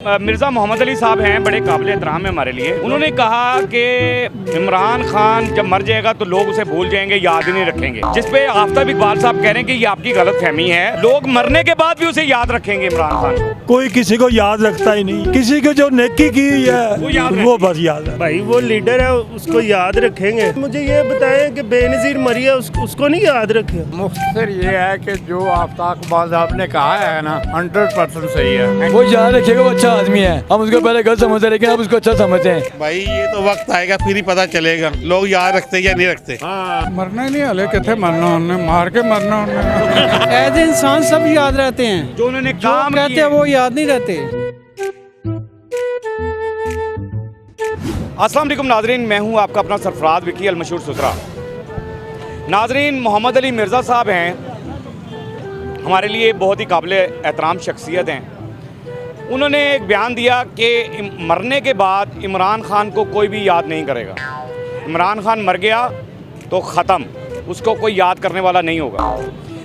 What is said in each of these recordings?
मिर्ज़ा मोहम्मद अली साहब हैं, बड़े काबिल एहतराम है हमारे लिए। उन्होंने कहा कि इमरान खान जब मर जाएगा तो लोग उसे भूल जाएंगे, याद ही नहीं रखेंगे। जिस पे आफ्ताब इकबाल साहब कह रहे हैं कि ये आपकी गलत फहमी है, लोग मरने के बाद भी उसे याद रखेंगे इमरान खान को। कोई किसी को याद रखता ही नहीं, किसी को जो नेकी की है वो बस याद है। भाई वो लीडर है, उसको याद रखेंगे। मुझे ये बताएं कि बेनज़ीर मरिया उसको नहीं याद रखे। मुख्तसर ये है कि जो आफ्ताब इकबाल साहब ने कहा है ना 100% सही है। वो याद रखिएगा, वो अच्छा आदमी है। हम उसको पहले गलत समझते हैं लेकिन अब उसको अच्छा समझते हैं। भाई ये तो वक्त आएगा फिर ही पता चलेगा लोग याद रखते या नहीं रखते। मरना ही नहीं हले कितने मरना उन्होंने, मार के मरना उन्होंने। ऐसे इंसान सब याद रहते हैं, जो उन्होंने जो काम कहते किए। हैं वो याद नहीं रहते। अस्सलाम वालेकुम नाजरीन, मैं हूं आपका अपना सरफराज विकी अल मशहूर सुसरा। नाजरीन, मोहम्मद अली मिर्ज़ा साहब हैं, हमारे लिए बहुत ही काबिल एहतराम शख्सियत हैं। उन्होंने एक बयान दिया कि मरने के बाद इमरान खान को कोई भी याद नहीं करेगा। इमरान खान मर गया तो ख़त्म, उसको कोई याद करने वाला नहीं होगा।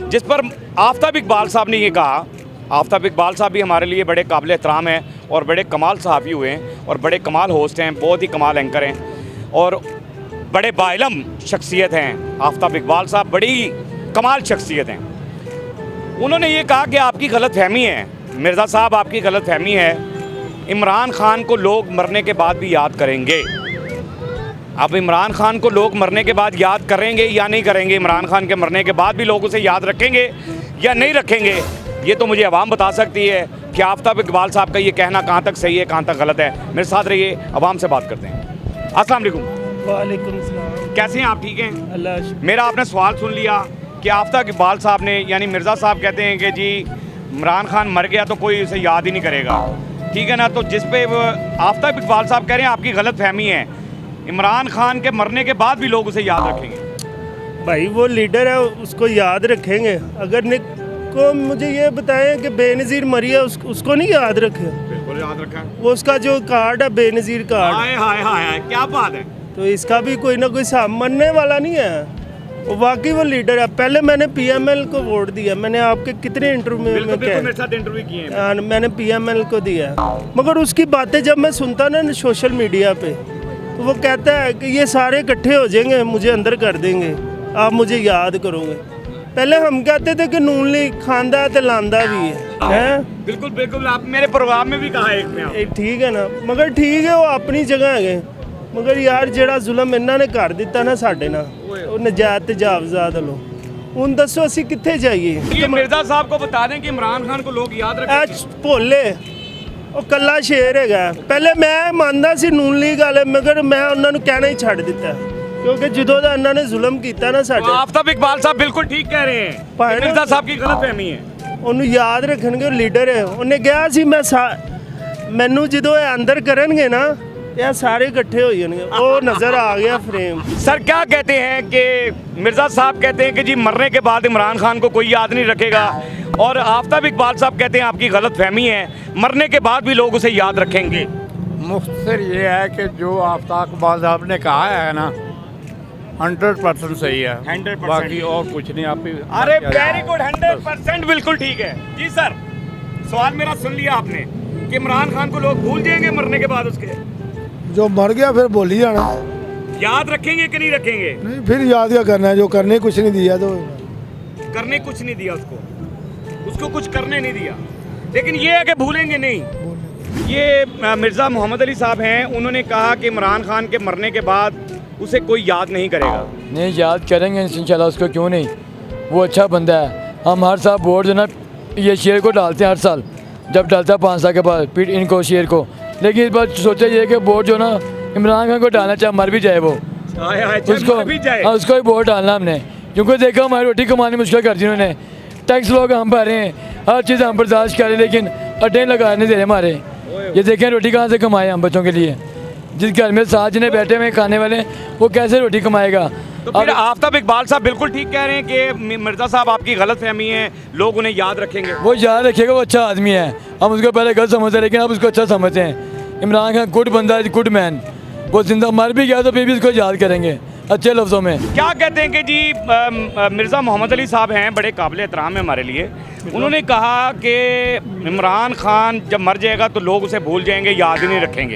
जिस पर आफ्ताब इकबाल साहब ने ये कहा। आफ्ताब इकबाल साहब भी हमारे लिए बड़े काबिल एहतराम हैं और बड़े कमाल सहाफ़ी हुए हैं और बड़े कमाल होस्ट हैं, बहुत ही कमाल एंकर हैं और बड़े बाइलम शख्सियत हैं। आफ्ताब इकबाल साहब बड़ी कमाल शख्सियत हैं। उन्होंने ये कहा कि आपकी गलत फहमी है मिर्ज़ा साहब, आपकी गलत फहमी है। इमरान खान को लोग मरने के बाद भी याद करेंगे। अब इमरान खान को लोग मरने के बाद याद करेंगे या नहीं करेंगे, इमरान खान के मरने के बाद भी लोग उसे याद रखेंगे या नहीं रखेंगे, ये तो मुझे अवाम बता सकती है कि आफ्ताब इकबाल साहब का ये कहना कहाँ तक सही है, कहाँ तक गलत है। मेरे साथ रहिए, अवाम से बात करते हैं। अस्सलाम वालेकुम। वालेकुम सलाम। कैसे हैं आप, ठीक हैं? अल्लाह शुक्र। मेरा आपने सवाल सुन लिया कि आफ्ताब इकबाल साहब ने, यानी मिर्ज़ा साहब कहते हैं कि जी इमरान खान मर गया तो कोई उसे याद ही नहीं करेगा, ठीक है ना। तो जिस पे आफ्ताब इकबाल साहब कह रहे हैं आपकी गलत फहमी है, इमरान खान के मरने के बाद भी लोग उसे याद रखेंगे। भाई वो लीडर है, उसको याद रखेंगे। अगर को मुझे ये बताएं कि बेनज़ीर मरिया उसको नहीं याद रखे। बिल्कुल याद रखा है। वो उसका जो कार्ड है बेनज़ीर कार्ड, हाय हाय हाय, क्या बात है। तो इसका भी कोई ना कोई साहब मरने वाला नहीं है। वो वाकई वो लीडर है। पहले मैंने पीएमएल को वोट दिया, मैंने आपके कितने इंटरव्यू में बिल्कुल कहा, मेरे साथ इंटरव्यू किए हैं। मैंने पीएमएल को दिया। मगर उसकी बातें जब मैं सुनता ना सोशल मीडिया पे, तो वो कहता है कि ये सारे इकट्ठे हो जाएंगे, मुझे अंदर कर देंगे, आप मुझे याद करोगे। पहले हम कहते थे कि नून लीग खांदा ते लांदा भी है। बिल्कुल बिल्कुल, आप मेरे प्रोग्राम में भी कहा है एक में आप। ठीक है ना, मगर ठीक है वो अपनी जगह है। मगर यार ਜਿਹੜਾ ਜ਼ੁਲਮ ਇਹਨਾਂ ਨੇ ਕਰ ਦਿੱਤਾ ਨਾ ਸਾਡੇ ਨਾਲ, ਉਹ ਨਜਾਇਜ਼ ਤਜਾਵਜ਼ਾਤ ਵੱਲੋਂ, ਹੁਣ ਦੱਸੋ ਅਸੀਂ ਕਿੱਥੇ ਜਾਈਏ। ये मिर्जा साहब को बता दें कि इमरान खान को लोग याद रखेंगे। ਭੋਲੇ ਉਹ ਕੱਲਾ ਸ਼ੇਰ ਹੈਗਾ। ਪਹਿਲੇ ਮੈਂ ਮੰਨਦਾ ਸੀ ਨੂਨ ਲੀਗ ਵਾਲੇ, ਮਗਰ ਮੈਂ ਉਹਨਾਂ ਨੂੰ ਕਹਿਣਾ ਹੀ ਛੱਡ ਦਿੱਤਾ ਕਿਉਂਕਿ ਜਦੋਂ ਦਾ ਇਹਨਾਂ ਨੇ ਜ਼ੁਲਮ ਕੀਤਾ ਨਾ ਸਾਡੇ। आफ्ताब इकबाल साहब बिल्कुल ठीक कह रहे हैं, भाई ना- मिर्जा साहब की गलत फहमी है। ਉਹਨੂੰ ਯਾਦ ਰੱਖਣਗੇ, ਉਹ ਲੀਡਰ ਹੈ। ਉਹਨੇ ਕਿਹਾ ਸੀ ਮੈਨੂੰ ਜਦੋਂ ਇਹ ਅੰਦਰ ਕਰਨਗੇ ਨਾ, ਇਹ ਸਾਰੇ ਇਕੱਠੇ ਹੋ ਜਾਣਗੇ। ਉਹ ਨਜ਼ਰ ਆ ਗਿਆ फ्रेम। सर क्या कहते हैं कि मिर्जा साहब कहते हैं कि जी मरने के बाद इमरान खान को कोई याद नहीं रखेगा, और आफ्ताब इकबाल साहब कहते हैं आपकी गलत फहमी है, मरने के बाद भी लोग उसे याद रखेंगे। मुख्तसर ये है कि जो आफ्ताब इकबाल साहब ने कहा है ना 100% सही है। 100%। बाकी और कुछ नहीं। आप अरे वेरी गुड, 100% बिल्कुल ठीक है जी। सर सवाल मेरा सुन लिया आपने कि इमरान खान को लोग भूल जाएंगे मरने के बाद, उसके जो मर गया फिर बोल ही जाना, याद रखेंगे कि नहीं रखेंगे। नहीं फिर याद क्या करना है, जो करने कुछ नहीं दिया तो करने कुछ नहीं दिया उसको कुछ करने नहीं दिया, लेकिन ये है कि भूलेंगे नहीं। ये मिर्ज़ा मोहम्मद अली साहब हैं, उन्होंने कहा कि इमरान खान के मरने के बाद उसे कोई याद नहीं करेगा। नहीं, याद करेंगे इंशाल्लाह, उसको क्यों नहीं, वो अच्छा बंदा है। हम हर साल वोट जो ना ये शेर को डालते हैं, हर साल जब डालता है 5 साल के बाद फिर इनको शेर को, लेकिन इस बार सोचा ये कि वोट जो ना इमरान खान को डालना, चाहे मर भी जाए वो, उसको भी जाए। हाँ, उसको ही वोट डालना हमने, क्योंकि देखा हमारी रोटी कमानी मुश्किल कर दी उन्होंने। टैक्स लोग हम भर रहे हैं, हर चीज़ हम बर्दाश्त कर रहे हैं, लेकिन अड्डे लगाने दे रहे हमारे। ये देखें रोटी कहाँ से कमाए हम बच्चों के लिए, जिस घर में 7 जने बैठे हुए खाने वाले, वो कैसे रोटी कमाएगा। तो फिर आफ्ताब इकबाल साहब बिल्कुल ठीक कह रहे हैं कि मिर्जा साहब आपकी गलत फहमी है, लोग उन्हें याद रखेंगे। वो याद रखिएगा, वो अच्छा आदमी है। हम उसको पहले गलत समझते हैं लेकिन अब उसको अच्छा समझते हैं। इमरान खान गुड बंदा है, गुड मैन। वो जिंदा मर भी गया तो फिर भी उसको याद करेंगे। अच्छे लफ्ज़ों में। क्या कहते हैं कि जी मिर्ज़ा मोहम्मद अली साहब हैं, बड़े काबिल एहतराम है हमारे लिए। उन्होंने कहा कि इमरान खान जब मर जाएगा तो लोग उसे भूल जाएंगे, याद ही नहीं रखेंगे।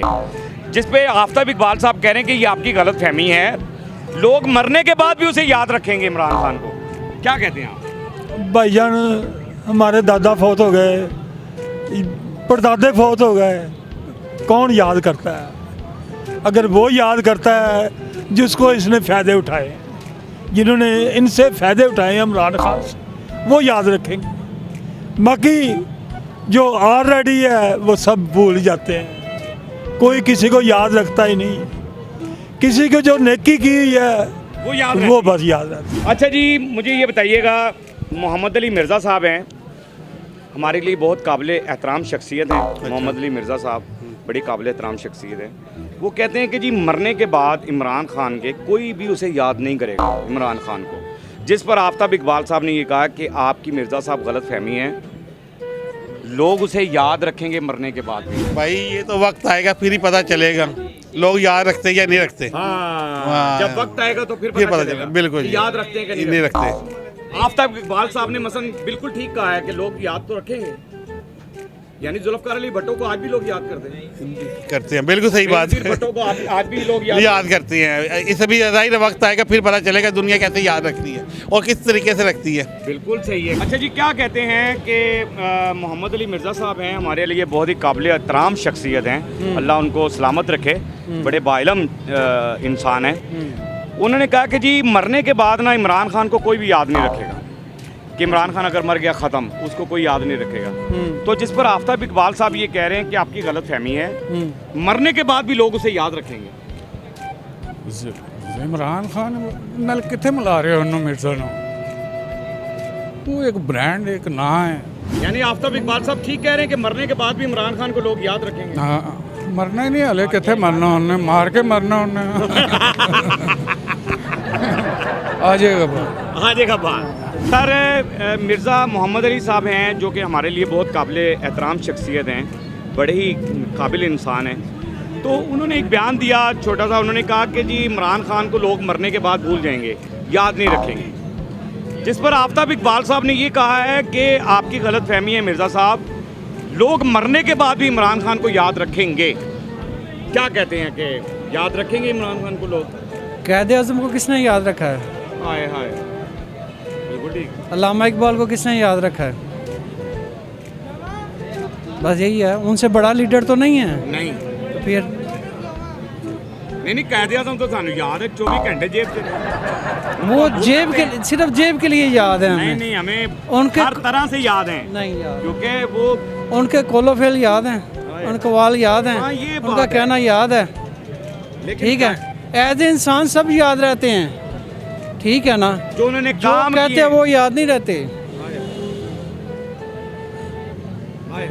जिस पे आफ्ताब इकबाल साहब कह रहे हैं कि ये आपकी गलत फहमी है, लोग मरने के बाद भी उसे याद रखेंगे इमरान खान को। क्या कहते हैं आप? भाईजान हमारे दादा फौत हो गए, परदादे फौत हो गए, कौन याद करता है? अगर वो याद करता है जिसको इसने फ़ायदे उठाए, जिन्होंने इनसे फ़ायदे उठाए इमरान खान से, वो याद रखेंगे। बाकी जो ऑलरेडी है वो सब भूल जाते हैं, कोई किसी को याद रखता ही नहीं। किसी को जो नेकी की हुई है वो बस याद रहती है। अच्छा जी, मुझे ये बताइएगा, मोहम्मद अली मिर्ज़ा साहब हैं, हमारे लिए बहुत काबिल एहतराम शख्सियत हैं। मोहम्मद अली मिर्ज़ा साहब बड़ी काबिल एहतराम शख्सियत है। वो कहते हैं कि जी मरने के बाद इमरान खान के कोई भी उसे याद नहीं करेगा, इमरान खान को। जिस पर आफ्ताब इकबाल साहब ने ये कहा कि आपकी मिर्ज़ा साहब गलत फहमी है, लोग उसे याद रखेंगे मरने के बाद भी। भाई ये तो वक्त आएगा फिर ही पता चलेगा लोग याद रखते या नहीं रखते। हाँ, जब वक्त आएगा तो फिर पता चलेगा। बिल्कुल कि याद रखते हैं कि नहीं रखते। आफ्ताब इकबाल साहब ने मसलन बिल्कुल ठीक कहा है कि लोग याद तो रखेंगे, यानी जुल्फ़िकार अली भट्टो को आज भी लोग याद करते हैं। बिल्कुल सही बात है। भट्टो को आज भी लोग याद करते हैं। इसे भी ज़ाहिर वक्त आएगा फिर पता चलेगा दुनिया कैसे याद रखती है और किस तरीके से रखती है। बिल्कुल सही है। अच्छा जी, क्या कहते हैं कि मोहम्मद अली मिर्ज़ा साहब हैं, हमारे लिए बहुत ही काबिल एहतराम शख्सियत हैं, अल्लाह उनको सलामत रखे, बड़े बाइलम इंसान हैं। उन्होंने कहा कि जी मरने के बाद ना इमरान खान को कोई भी याद नहीं रखेगा, कि इमरान खान अगर मर गया ख़त्म, उसको कोई याद नहीं रखेगा। तो जिस पर आफ्ताब इकबाल साहब ये कह रहे हैं कि आपकी गलत फहमी है, मरने के बाद भी लोग उसे याद रखेंगे। इमरान खान नाल किथे मिला रहे हो उन्होंने मिर्ज़ा नो, वो एक ब्रांड एक ना है। यानी आफ्ताब इकबाल साहब ठीक कह रहे हैं कि मरने के बाद भी इमरान खान को लोग याद रखेंगे। हाँ, मरना ही नहीं, हले किथे मरना उन्हें, मार के मरना उन्हें। आ जाएगा बाहर। सर, मिर्ज़ा मोहम्मद अली साहब हैं जो कि हमारे लिए बहुत काबिल एहतराम शख्सियत हैं, बड़े ही काबिल इंसान हैं। तो उन्होंने एक बयान दिया छोटा सा, उन्होंने कहा कि जी इमरान खान को लोग मरने के बाद भूल जाएंगे, याद नहीं रखेंगे। जिस पर आफ्ताब इकबाल साहब ने ये कहा है कि आपकी गलत फहमी है मिर्ज़ा साहब, लोग मरने के बाद भी इमरान खान को याद रखेंगे। क्या कहते हैं कि याद रखेंगे इमरान खान को लोग? कैद आज़म को किसने याद रखा है? हाय हाय, बिल्कुल ठीक। अल्लामा इकबाल को किसने याद रखा है? बस यही है, उनसे बड़ा लीडर तो नहीं है। नहीं तो फिर नहीं, कैद आज़म तो सानू याद है, 24 घंटे जेब से। वो जेब के, सिर्फ जेब के लिए याद है हमें। नहीं, हमें उनके हर तरह से याद है। नहीं याद, क्योंकि वो उनके कोलोफेल याद हैं, उनके वाल याद हैं, हाँ, ये उनका बात है। कहना याद है। लेकिन ठीक है, एज ए इंसान सब याद रहते हैं, ठीक है ना। जो उन्होंने जो काम कहते किए हैं वो याद नहीं रहते।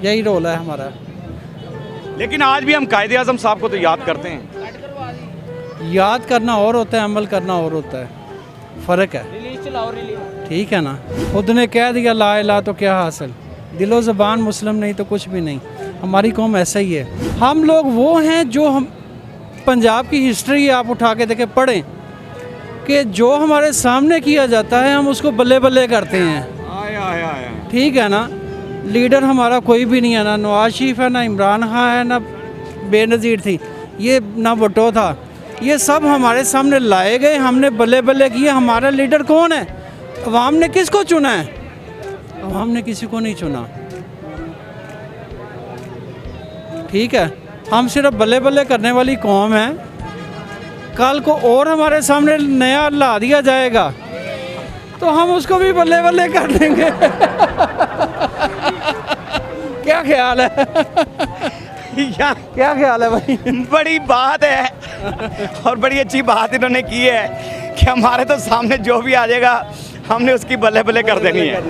यही रोल है हमारा। लेकिन आज भी हम कायदे आज़म साहब को तो याद करते हैं। याद करना और होता है, अमल करना और होता है, फ़र्क है। ठीक है ना। खुद ने कह दिया ला इलाहा तो क्या हासिल, दिलो ज़बान मुस्लिम नहीं तो कुछ भी नहीं। हमारी कौम ऐसा ही है। हम लोग वो हैं जो हम पंजाब की हिस्ट्री आप उठा के देखें, पढ़ें कि जो हमारे सामने किया जाता है हम उसको बल्ले बल्ले करते हैं। आया ठीक है ना। लीडर हमारा कोई भी नहीं है, ना नवाज शरीफ है, ना इमरान खान है, ना बेनज़ीर थी ये, ना भुट्टो था। ये सब हमारे सामने लाए गए, हमने बल्ले बल्ले किए। हमारा लीडर कौन है? अवाम ने किसको चुना है? अवाम ने किसी को नहीं चुना। ठीक है, हम सिर्फ बल्ले बल्ले करने वाली कौम है। कल को और हमारे सामने नया ला दिया जाएगा तो हम उसको भी बल्ले बल्ले कर देंगे। क्या ख्याल है? क्या ख्याल है भाई? बड़ी बात है और बड़ी अच्छी बात इन्होंने की है कि हमारे तो सामने जो भी आ जाएगा हमने उसकी बल्ले बल्ले कर देनी है।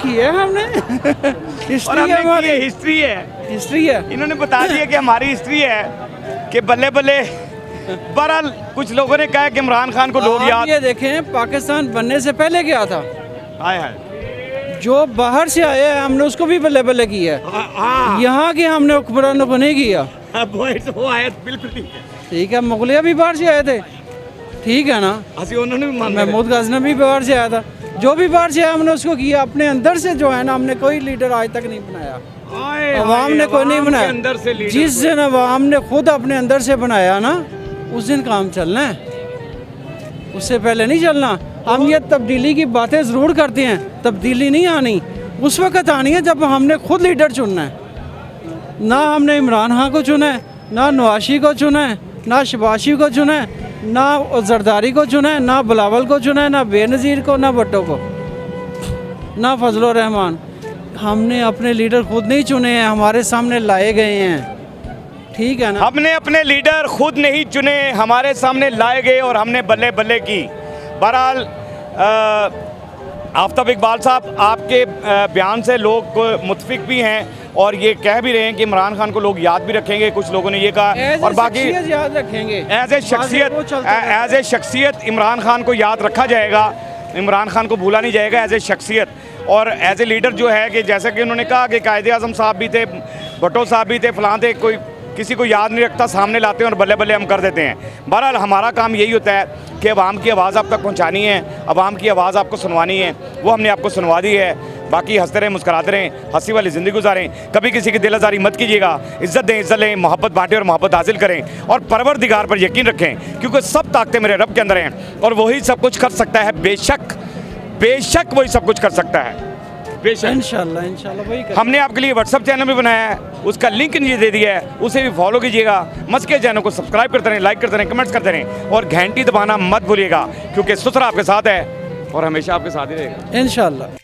की है हमने। और हिस्ट्री हमने है हमारी, की है, हिस्ट्री है। हिस्ट्री है। इन्होंने बता दिया कि हमारी हिस्ट्री है कि बल्ले बल्ले। बहरहाल कुछ लोगों ने कहा कि इमरान खान को लोग आप याद। ये देखें, पाकिस्तान बनने से पहले क्या था? हाय हाय, जो बाहर से आए हैं हमने उसको भी बल्ले बल्ले किया है। यहाँ के हमने हुक्मरानों को नहीं किया। वो आया बिल्कुल ठीक है। ठीक है, मुगलिया भी बाहर से आए थे, ठीक है ना। ਅਸੀਂ ਉਹਨਾਂ ਨੂੰ ਵੀ ਮੰਨਦੇ महमूद गजनवी भी बाहर से आया था, जो भी बाहर से आया हमने उसको किया अपने अंदर से, जो है ना हमने कोई लीडर आज तक नहीं बनाया, अवाम ने कोई नहीं बनाया। अंदर से लीडर जिस दिन अवाम ने खुद अपने अंदर से बनाया ना, उस दिन काम चलना है, उससे पहले नहीं चलना। हम ये तब्दीली की बातें ज़रूर करते हैं, तब्दीली नहीं आनी उस वक्त आनी है जब हमने खुद लीडर चुनना है। ना हमने इमरान खान को चुना है, ना नवाशी को चुना है, ना शबाशी को चुना है, ना जरदारी को चुना है, ना बिलावल को चुना है, ना बेनज़ीर को, ना भट्टो को, ना फजल रहमान। हमने अपने लीडर खुद नहीं चुने हैं, हमारे सामने लाए गए हैं, ठीक है ना। हमने अपने लीडर खुद नहीं चुने, हमारे सामने लाए गए और हमने बल्ले बल्ले की। बहरहाल आफ्ताब इकबाल साहब, आपके बयान से लोग मुतफिक भी हैं और ये कह भी रहे हैं कि इमरान खान को लोग याद भी रखेंगे, कुछ लोगों ने ये कहा। और बाकी याद रखेंगे, एज ए शख्सियत इमरान खान को याद रखा जाएगा, इमरान खान को भूला नहीं जाएगा एज ए शख्सियत। और एज ए लीडर जो है कि जैसा कि उन्होंने कहा कि कायदे आज़म साहब भी थे, भट्टो साहब भी थे, फलां थे, कोई किसी को याद नहीं रखता, सामने लाते हैं और बल्ले बल्ले हम कर देते हैं। बहरहाल हमारा काम यही होता है कि अवाम की आवाज़ आप तक पहुंचानी है, अवाम की आवाज़ आपको सुनवानी है, वो हमने आपको सुनवा दी है। बाकी हंसते रहें, मुस्कुराते रहें, हंसी वाली ज़िंदगी गुजारें, कभी किसी की दिल आज़ारी मत कीजिएगा, इज़्ज़त दें, इज़्ज़त लें, मोहब्बत बांटें और मोहब्बत हासिल करें और परवरदिगार पर यकीन रखें, क्योंकि सब ताकतें मेरे रब के अंदर हैं और वही सब कुछ कर सकता है। बेशक बेशक वही सब कुछ कर सकता है, बेशक। इंशाल्लाह इंशाल्लाह वही करें। हमने आपके लिए व्हाट्सअप चैनल भी बनाया है, उसका लिंक नीचे दे दिया है, उसे भी फॉलो कीजिएगा। मस्के चैनल को सब्सक्राइब करते रहें, लाइक करते रहें, कमेंट्स करते रहें और घंटी दबाना मत भूलिएगा, क्योंकि सुथरा आपके साथ है और हमेशा आपके साथ ही रहेगा इंशाल्लाह।